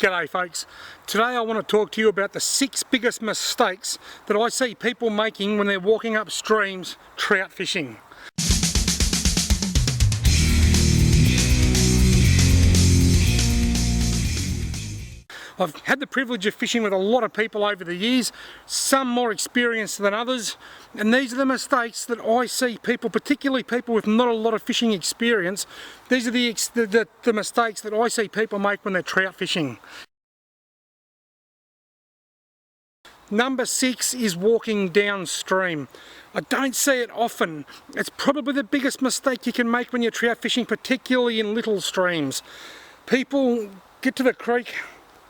G'day folks. Today I want to talk to you about the 6 biggest mistakes that I see people making when they're walking up streams trout fishing. I've had the privilege of fishing with a lot of people over the years, some more experienced than others, and these are the mistakes that I see people, particularly people with not a lot of fishing experience, these are the mistakes that I see people make when they're trout fishing. Number 6 is walking downstream. I don't see it often. It's probably the biggest mistake you can make when you're trout fishing, particularly in little streams. People get to the creek,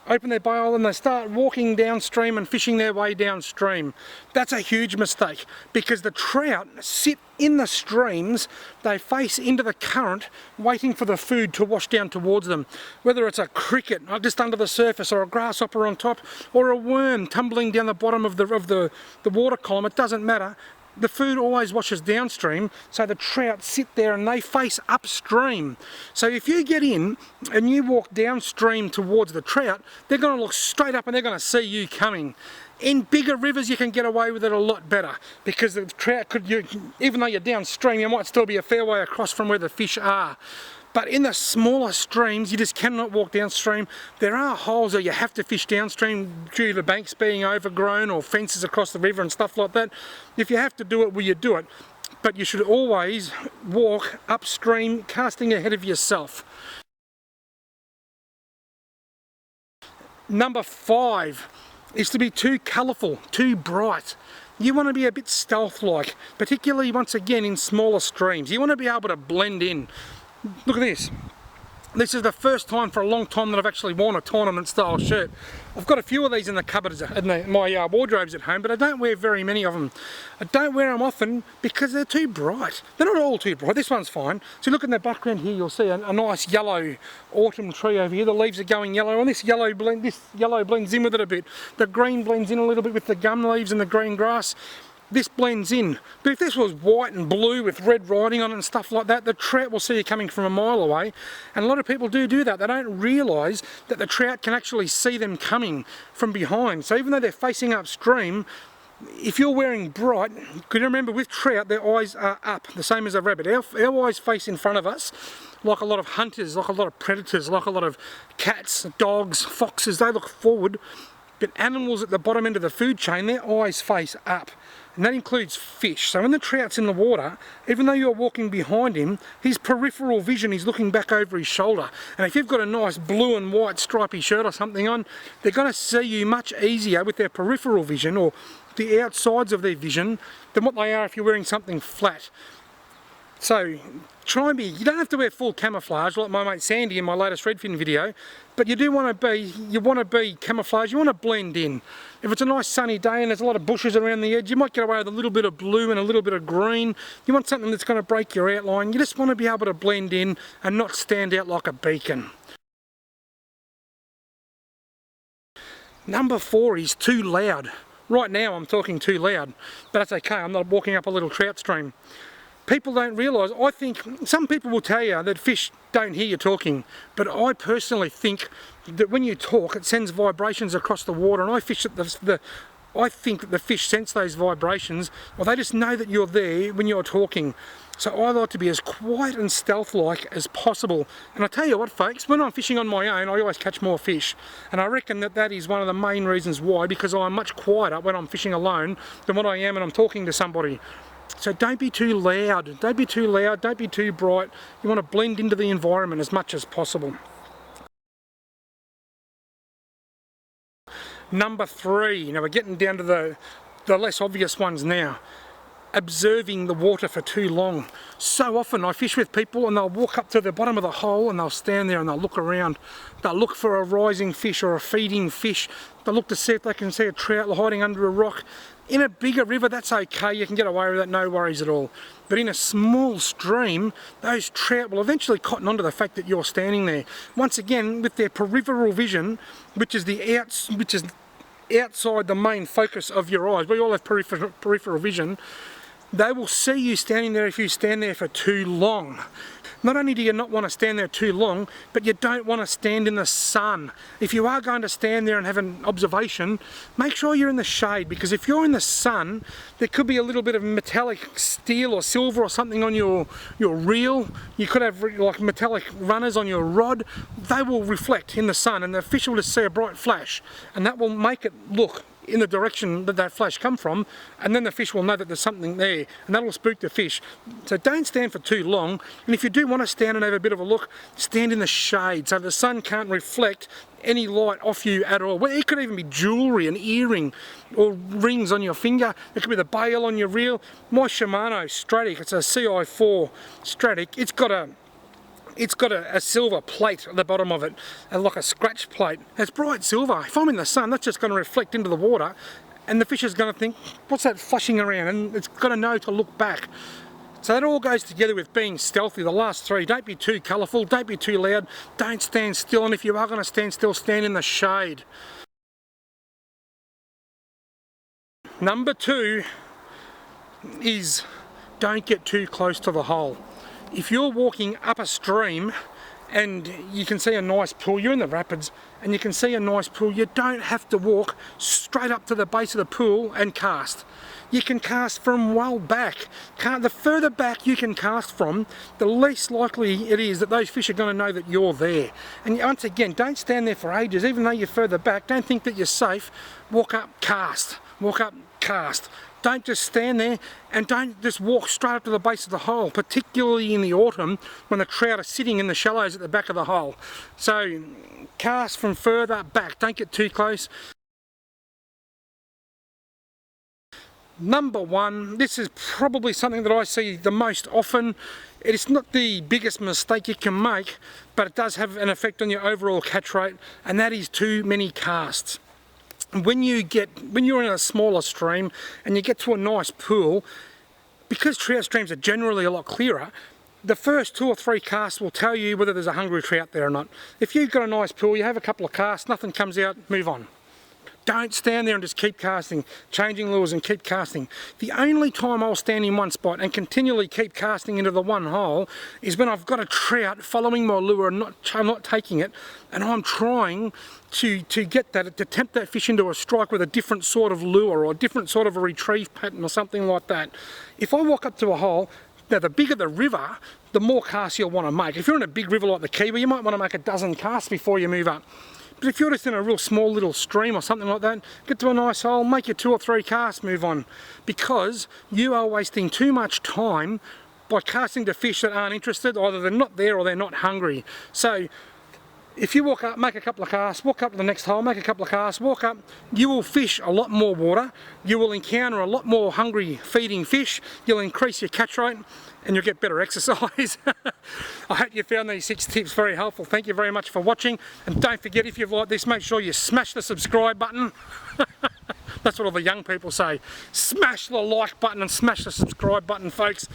open their bail and they start walking downstream and fishing their way downstream. That's a huge mistake because the trout sit in the streams, they face into the current waiting for the food to wash down towards them. Whether it's a cricket just under the surface or a grasshopper on top or a worm tumbling down the bottom of the water column, it doesn't matter. The food always washes downstream, so the trout sit there and they face upstream. So if you get in and you walk downstream towards the trout, they're going to look straight up and they're going to see you coming. In bigger rivers you can get away with it a lot better because the trout even though you're downstream, you might still be a fair way across from where the fish are. But in the smaller streams, you just cannot walk downstream. There are holes where you have to fish downstream due to the banks being overgrown or fences across the river and stuff like that. If you have to do it, well, you do it. But you should always walk upstream, casting ahead of yourself. Number 5 is to be too colourful, too bright. You want to be a bit stealth-like, particularly once again in smaller streams. You want to be able to blend in. Look at this. This is the first time for a long time that I've actually worn a tournament style shirt. I've got a few of these in the cupboards, in my wardrobes at home, but I don't wear very many of them. I don't wear them often because they're too bright. They're not all too bright. This one's fine. So look in the background here, you'll see a nice yellow autumn tree over here. The leaves are going yellow, and this yellow blends in with it a bit. The green blends in a little bit with the gum leaves and the green grass. This blends in, but if this was white and blue with red writing on it and stuff like that, the trout will see you coming from a mile away, and a lot of people do that. They don't realise that the trout can actually see them coming from behind. So even though they're facing upstream, if you're wearing bright, could you remember with trout their eyes are up, the same as a rabbit. Our eyes face in front of us, like a lot of hunters, like a lot of predators, like a lot of cats, dogs, foxes, they look forward. But animals at the bottom end of the food chain, their eyes face up. And that includes fish. So when the trout's in the water, even though you're walking behind him, his peripheral vision is looking back over his shoulder. And if you've got a nice blue and white stripy shirt or something on, they're going to see you much easier with their peripheral vision or the outsides of their vision than what they are if you're wearing something flat. So try and you don't have to wear full camouflage like my mate Sandy in my latest redfin video, but you want to be camouflage, you want to blend in. If it's a nice sunny day and there's a lot of bushes around the edge, you might get away with a little bit of blue and a little bit of green. You want something that's going to break your outline. You just want to be able to blend in and not stand out like a beacon. Number 4 is too loud. Right now I'm talking too loud, but that's okay, I'm not walking up a little trout stream. People don't realise, I think, some people will tell you that fish don't hear you talking, but I personally think that when you talk it sends vibrations across the water, and I think that the fish sense those vibrations, or they just know that you're there when you're talking. So I like to be as quiet and stealth-like as possible. And I tell you what folks, when I'm fishing on my own I always catch more fish, and I reckon that is one of the main reasons why, because I'm much quieter when I'm fishing alone than what I am when I'm talking to somebody. So don't be too loud, don't be too loud, don't be too bright. You want to blend into the environment as much as possible. Number 3, now we're getting down to the less obvious ones now. Observing the water for too long. So often I fish with people and they'll walk up to the bottom of the hole and they'll stand there and they'll look around. They'll look for a rising fish or a feeding fish. They'll look to see if they can see a trout hiding under a rock. In a bigger river that's okay, you can get away with it, no worries at all. But in a small stream, those trout will eventually cotton onto the fact that you're standing there. Once again, with their peripheral vision, which is outside the main focus of your eyes. We all have peripheral vision. They will see you standing there if you stand there for too long. Not only do you not want to stand there too long, but you don't want to stand in the sun. If you are going to stand there and have an observation, make sure you're in the shade, because if you're in the sun, there could be a little bit of metallic steel or silver or something on your reel. You could have like metallic runners on your rod. They will reflect in the sun, and the fish will just see a bright flash, and that will make it look in the direction that that flash come from, and then the fish will know that there's something there, and that will spook the fish. So don't stand for too long, and if you do want to stand and have a bit of a look, stand in the shade so the sun can't reflect any light off you at all. Well, it could even be jewellery, an earring or rings on your finger. It could be the bail on your reel. My Shimano Stratic, it's a CI4 Stratic, it's got a silver plate at the bottom of it, like a scratch plate. It's bright silver. If I'm in the sun, that's just going to reflect into the water, and the fish is going to think, what's that flashing around? And it's got to know to look back. So that all goes together with being stealthy. The last three, don't be too colourful, don't be too loud, don't stand still, and if you are going to stand still, stand in the shade. Number 2 is don't get too close to the hole. If you're walking up a stream and you can see a nice pool, you're in the rapids and you can see a nice pool, you don't have to walk straight up to the base of the pool and cast. You can cast from well back. The further back you can cast from, the least likely it is that those fish are going to know that you're there. And once again, don't stand there for ages, even though you're further back. Don't think that you're safe. Walk up, cast. Walk up, cast. Don't just stand there, and don't just walk straight up to the base of the hole, particularly in the autumn when the trout are sitting in the shallows at the back of the hole. So cast from further back, don't get too close. Number 1, this is probably something that I see the most often. It's not the biggest mistake you can make, but it does have an effect on your overall catch rate, and that is too many casts. When you're in a smaller stream and you get to a nice pool, because trout streams are generally a lot clearer, the first 2 or 3 casts will tell you whether there's a hungry trout there or not. If you've got a nice pool, you have a couple of casts, nothing comes out, move on. Don't stand there and just keep casting, changing lures and keep casting. The only time I'll stand in one spot and continually keep casting into the one hole is when I've got a trout following my lure and not taking it, and I'm trying to get that, to tempt that fish into a strike with a different sort of lure or a different sort of a retrieve pattern or something like that. If I walk up to a hole, now the bigger the river, the more casts you'll want to make. If you're in a big river like the Kiwi, you might want to make a dozen casts before you move up. But if you're just in a real small little stream or something like that, get to a nice hole, make your 2 or 3 casts, move on. Because you are wasting too much time by casting to fish that aren't interested, either they're not there or they're not hungry. So if you walk up, make a couple of casts, walk up to the next hole, make a couple of casts, walk up, you will fish a lot more water, you will encounter a lot more hungry feeding fish, you'll increase your catch rate, and you'll get better exercise. I hope you found these 6 tips very helpful. Thank you very much for watching, and don't forget, if you've liked this, make sure you smash the subscribe button. That's what all the young people say. Smash the like button and smash the subscribe button, folks.